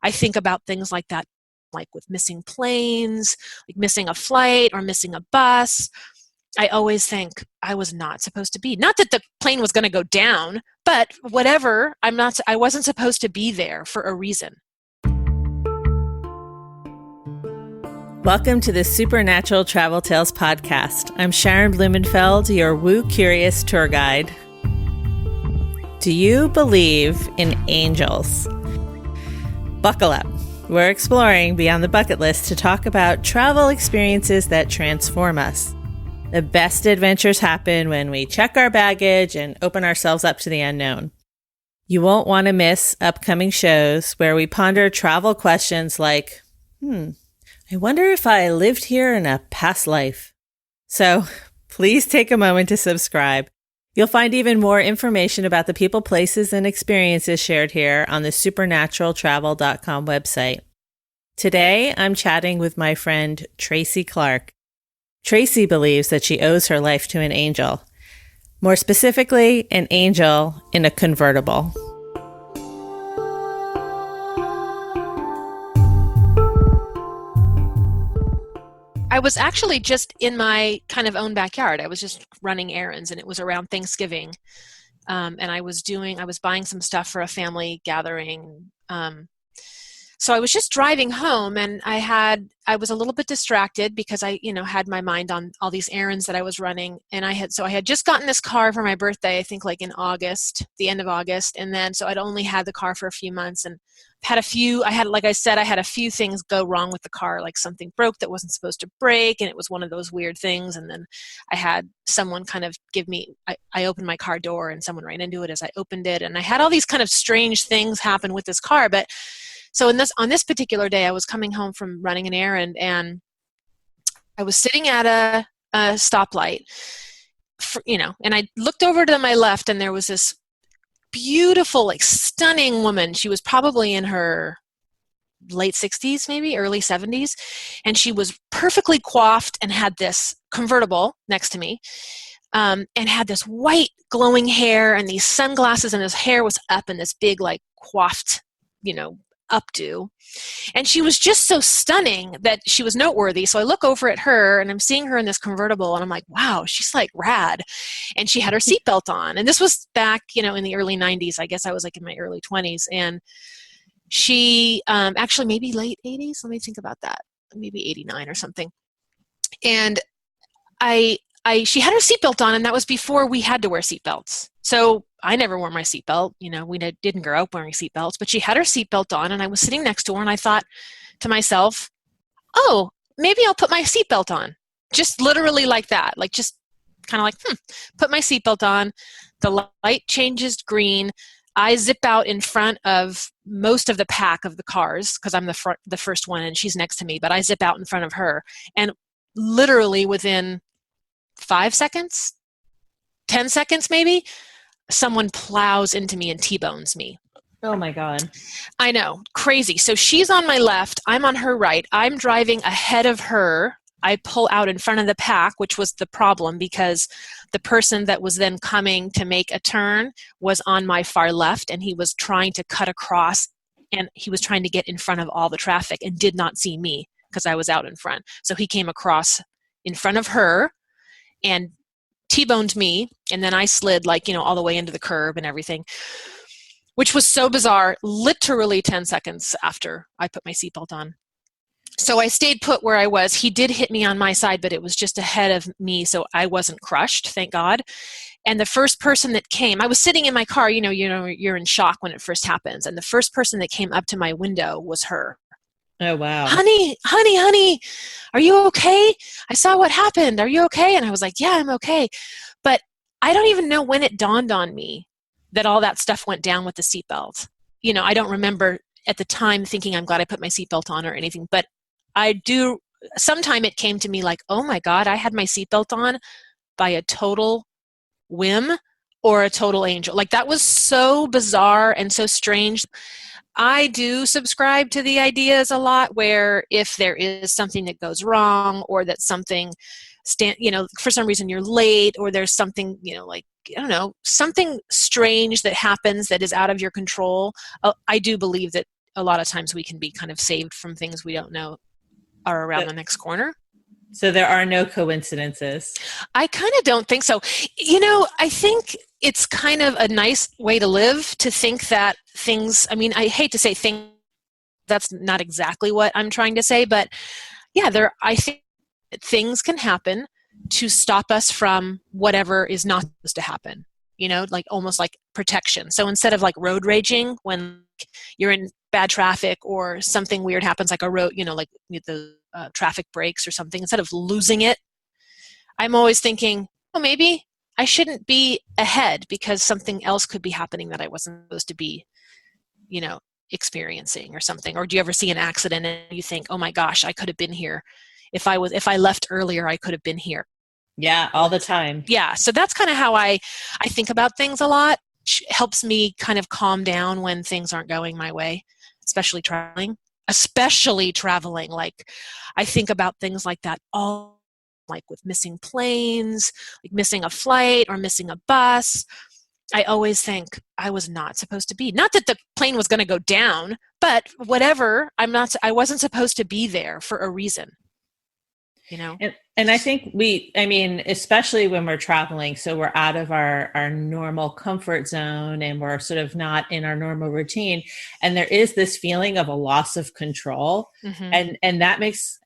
I think about things like that, like with missing planes, like missing a flight or missing a bus. I always think I was not supposed to be. Not that the plane was going to go down, but whatever, I wasn't supposed to be there for a reason. Welcome to the Supernatural Travel Tales podcast. I'm Sharon Blumenfeld, your Woo Curious tour guide. Do you believe in angels? Buckle up. We're exploring beyond the bucket list to talk about travel experiences that transform us. The best adventures happen when we check our baggage and open ourselves up to the unknown. You won't want to miss upcoming shows where we ponder travel questions like, I wonder if I lived here in a past life. So please take a moment to subscribe. You'll find even more information about the people, places, and experiences shared here on the supernaturaltravel.com website. Today, I'm chatting with my friend Tracey Clark. Tracey believes that she owes her life to an angel. More specifically, an angel in a convertible. I was actually just in my kind of own backyard. I was just running errands, and it was around Thanksgiving. And I was buying some stuff for a family gathering. So I was just driving home, and I was a little bit distracted because I had my mind on all these errands that I was running. And I had just gotten this car for my birthday, I think like in August, the end of August. And then, so I'd only had the car for a few months, and I had a few things go wrong with the car, like something broke that wasn't supposed to break. And it was one of those weird things. And then I had someone kind of I opened my car door and someone ran into it as I opened it. And I had all these kind of strange things happen with this car. But so on this particular day, I was coming home from running an errand, and I was sitting at a stoplight, and I looked over to my left, and there was this beautiful, like stunning woman. She was probably in her late 60s, maybe early 70s, and she was perfectly coiffed and had this convertible next to me, and had this white glowing hair and these sunglasses, and his hair was up in this big, like coiffed, updo. And she was just so stunning that she was noteworthy. So I look over at her, and I'm seeing her in this convertible, and I'm like, wow, she's like rad. And she had her seatbelt on. And this was back, in the early 90s. I guess I was like in my early 20s. And she, actually maybe late 80s. Let me think about that. Maybe 89 or something. And she had her seatbelt on, and that was before we had to wear seatbelts. So I never wore my seatbelt. We didn't grow up wearing seatbelts, but she had her seatbelt on, and I was sitting next to her, and I thought to myself, oh, maybe I'll put my seatbelt on. Just literally like that, like just kind of like, put my seatbelt on. The light changes green. I zip out in front of most of the pack of the cars because I'm the first one, and she's next to me, but I zip out in front of her. And literally within 5 seconds, 10 seconds maybe, someone plows into me and T-bones me. Oh my God. I know. Crazy. So she's on my left. I'm on her right. I'm driving ahead of her. I pull out in front of the pack, which was the problem because the person that was then coming to make a turn was on my far left, and he was trying to cut across, and he was trying to get in front of all the traffic and did not see me because I was out in front. So he came across in front of her and T-boned me, and then I slid all the way into the curb and everything, which was so bizarre, literally 10 seconds after I put my seatbelt on. So I stayed put where I was. He did hit me on my side, but it was just ahead of me, so I wasn't crushed, thank God. And the first person that came, I was sitting in my car, you're in shock when it first happens, and the first person that came up to my window was her. Oh, wow. Honey, are you okay? I saw what happened. Are you okay? And I was like, yeah, I'm okay. But I don't even know when it dawned on me that all that stuff went down with the seatbelt. I don't remember at the time thinking I'm glad I put my seatbelt on or anything, but I do. Sometime it came to me like, oh my God, I had my seatbelt on by a total whim or a total angel. Like that was so bizarre and so strange. I do subscribe to the ideas a lot where if there is something that goes wrong or that something for some reason you're late or there's something, something strange that happens that is out of your control, I do believe that a lot of times we can be kind of saved from things we don't know are around the next corner. So there are no coincidences. I kind of don't think so. I think it's kind of a nice way to live, to think that things, I mean, I hate to say things, that's not exactly what I'm trying to say, but yeah, I think things can happen to stop us from whatever is not supposed to happen, like almost like protection. So instead of like road raging when you're in bad traffic or something weird happens, like a road, like the traffic breaks or something, instead of losing it, I'm always thinking, well, maybe I shouldn't be ahead because something else could be happening that I wasn't supposed to be, experiencing or something. Or do you ever see an accident and you think, oh my gosh, I could have been here. If I left earlier, I could have been here. Yeah, all the time. Yeah. So that's kind of how I think about things a lot. Which helps me kind of calm down when things aren't going my way, especially traveling. Like I think about things like that all, like with missing planes, like missing a flight or missing a bus. I always think I was not supposed to be. Not that the plane was going to go down, but whatever, I wasn't supposed to be there for a reason. And I think especially when we're traveling, so we're out of our normal comfort zone and we're sort of not in our normal routine. And there is this feeling of a loss of control. Mm-hmm. And that makes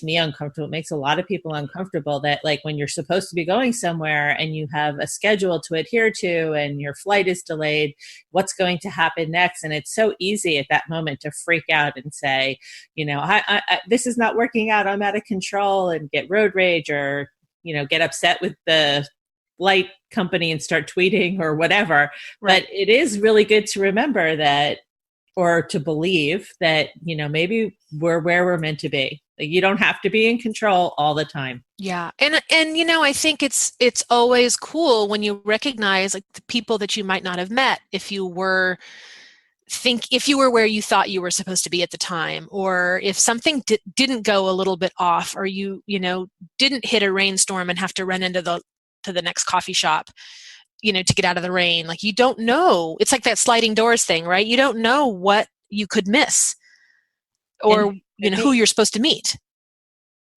me uncomfortable. It makes a lot of people uncomfortable that, like, when you're supposed to be going somewhere and you have a schedule to adhere to and your flight is delayed, what's going to happen next? And it's so easy at that moment to freak out and say, this is not working out. I'm out of control, and get road rage or, get upset with the flight company and start tweeting or whatever. Right. But it is really good to remember that, or to believe that, maybe we're where we're meant to be. Like, you don't have to be in control all the time. Yeah. And I think it's always cool when you recognize, like, the people that you might not have met if you were where you thought you were supposed to be at the time, or if something didn't go a little bit off, or you didn't hit a rainstorm and have to run into the next coffee shop, to get out of the rain. Like, you don't know. It's like that sliding doors thing, right? You don't know what you could miss, or who you're supposed to meet.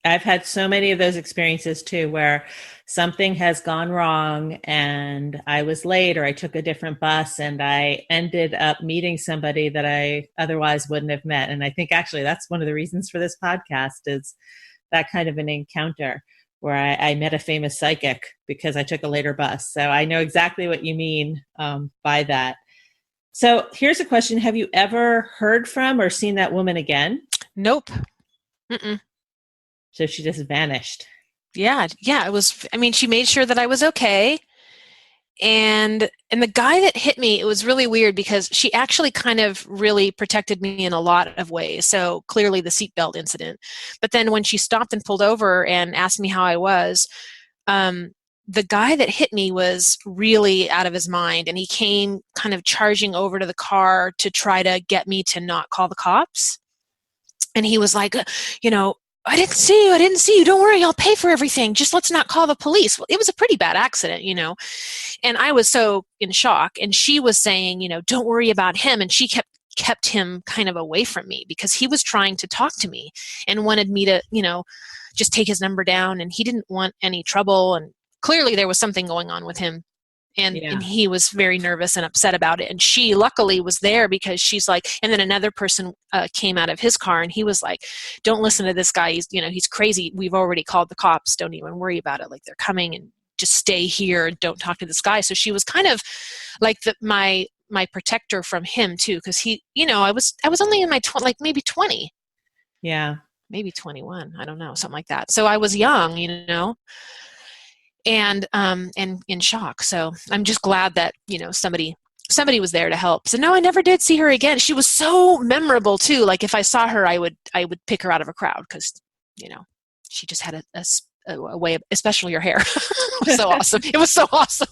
I've had so many of those experiences too, where something has gone wrong and I was late, or I took a different bus and I ended up meeting somebody that I otherwise wouldn't have met. And I think actually that's one of the reasons for this podcast, is that kind of an encounter where I met a famous psychic because I took a later bus. So I know exactly what you mean by that. So here's a question. Have you ever heard from or seen that woman again? Nope. Mm-mm. So she just vanished. Yeah. It was, she made sure that I was okay. And the guy that hit me, it was really weird because she actually kind of really protected me in a lot of ways. So clearly the seatbelt incident. But then when she stopped and pulled over and asked me how I was, the guy that hit me was really out of his mind. And he came kind of charging over to the car to try to get me to not call the cops. And he was like, I didn't see you. Don't worry, I'll pay for everything. Just let's not call the police. Well, it was a pretty bad accident, and I was so in shock. And she was saying, don't worry about him. And she kept him kind of away from me because he was trying to talk to me and wanted me to, just take his number down. And he didn't want any trouble. And clearly there was something going on with him. And he was very nervous and upset about it. And she luckily was there because she's like, and then another person came out of his car and he was like, don't listen to this guy. He's crazy. We've already called the cops. Don't even worry about it. Like, they're coming, and just stay here and don't talk to this guy. So she was kind of like my protector from him too. Cause he, I was only in my maybe 20. Yeah. Maybe 21. I don't know. Something like that. So I was young, and in shock. So I'm just glad that, somebody was there to help. So no, I never did see her again. She was so memorable too. Like, if I saw her, I would pick her out of a crowd because, she just had a way of, especially her hair. It was so awesome. It was so awesome.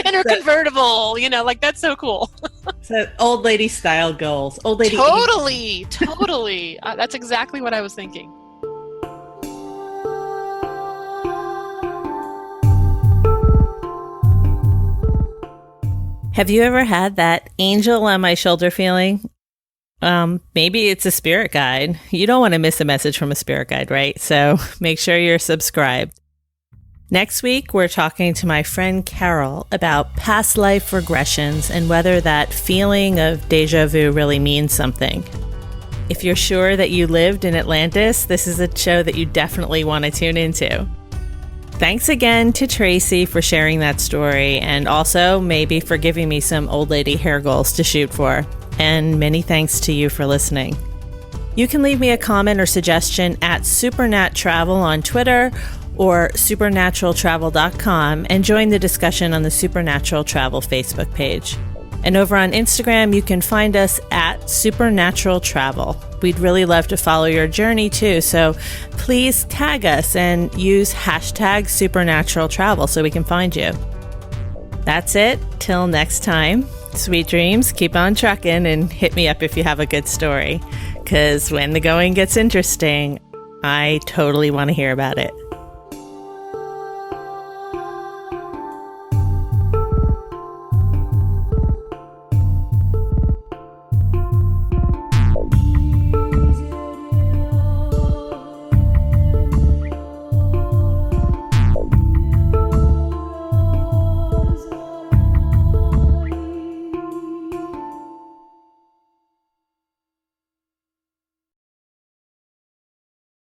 And her convertible, like, that's so cool. So old lady style goals. Old lady. Totally. That's exactly what I was thinking. Have you ever had that angel on my shoulder feeling? maybe it's a spirit guide. You don't want to miss a message from a spirit guide, right? So make sure you're subscribed. Next week, we're talking to my friend Carol about past life regressions and whether that feeling of deja vu really means something. If you're sure that you lived in Atlantis, this is a show that you definitely want to tune into. Thanks again to Tracey for sharing that story, and also maybe for giving me some old lady hair goals to shoot for. And many thanks to you for listening. You can leave me a comment or suggestion at SupernatTravel on Twitter or supernaturaltravel.com and join the discussion on the Supernatural Travel Facebook page. And over on Instagram, you can find us at Supernatural Travel. We'd really love to follow your journey too, so please tag us and use hashtag Supernatural Travel so we can find you. That's it. Till next time, sweet dreams, keep on trucking, and hit me up if you have a good story. Because when the going gets interesting, I totally want to hear about it.